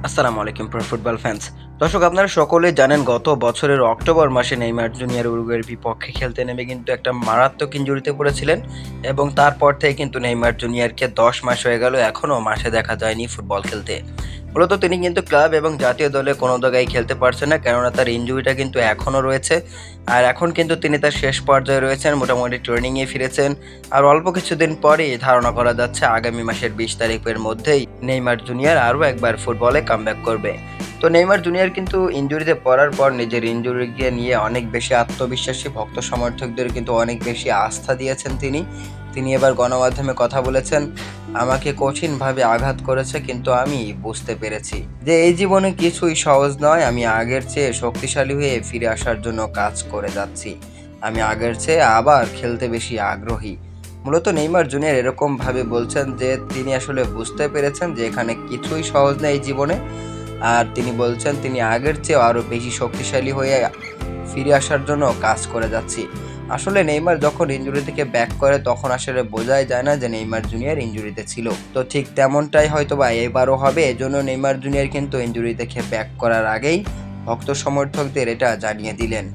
আসসালামু আলাইকুম pro football fans. দর্শক, আপনারা সকলেই জানেন গত বছরের অক্টোবর মাসে নেইমার জুনিয়র উরুগুয়ের বিপক্ষে খেলতে নেমে কিন্তু একটা মারাত্মক ইনজুরিতে পড়েছিলেন এবং তারপর থেকে কিন্তু নেইমার জুনিয়রকে ১০ মাস হয়ে গেল, এখনও মাঠে দেখা যায়নি ফুটবল খেলতে। মূলত তিনি কিন্তু ক্লাব এবং জাতীয় দলে কোনো জায়গায় খেলতে পারছেন না, কেননা তার ইনজুরিটা কিন্তু এখনও রয়েছে। আর এখন কিন্তু তিনি তার শেষ পর্যায়ে রয়েছেন, মোটামুটি ট্রেনিংয়ে ফিরেছেন। আর অল্প কিছুদিন পরেই ধারণা করা যাচ্ছে আগামী মাসের ২০ তারিখের মধ্যেই নেইমার জুনিয়র আরও একবার ফুটবলে কামব্যাক করবে। তো নেইমার জুনিয়র কিন্তু ইনজুরিতে পড়ার পর নিজের ইনজুরিকে নিয়ে অনেক বেশি আত্মবিশ্বাসী, ভক্ত সমর্থকদের কিন্তু অনেক বেশি আস্থা দিয়েছেন তিনি। তিনি এবার গণমাধ্যমে কথা বলেছেন, আমাকে কঠিনভাবে আঘাত করেছে, কিন্তু আমি বুঝতে পেরেছি যে এই জীবনে কিছুই সহজ নয়। আমি আগের চেয়ে শক্তিশালী হয়ে ফিরে আসার জন্য কাজ করে যাচ্ছি। আমি আগের চেয়ে আবার খেলতে বেশি আগ্রহী। মূলত নেইমার জুনিয়র এরকম ভাবে বলছেন যে তিনি আসলে বুঝতে পেরেছেন যে এখানে কিছুই সহজ নেই এই জীবনে। আর তিনি বলছেন তিনি আগের চেয়েও আরো বেশি শক্তিশালী হয়ে ফিরে আসার জন্য কাজ করে যাচ্ছি। আসলে নেইমার যখন ইনজুরি থেকে ব্যাক করে তখন আসলে বোঝাই যায় না যে নেইমার জুনিয়র ইনজুরিতে ছিল। তো ঠিক তেমনটাই হয়তোবা এবারও হবে। এজন্য নেইমার জুনিয়র কিন্তু ইনজুরি থেকে ব্যাক করার আগেই ভক্ত সমর্থকদের এটা জানিয়ে দিলেন।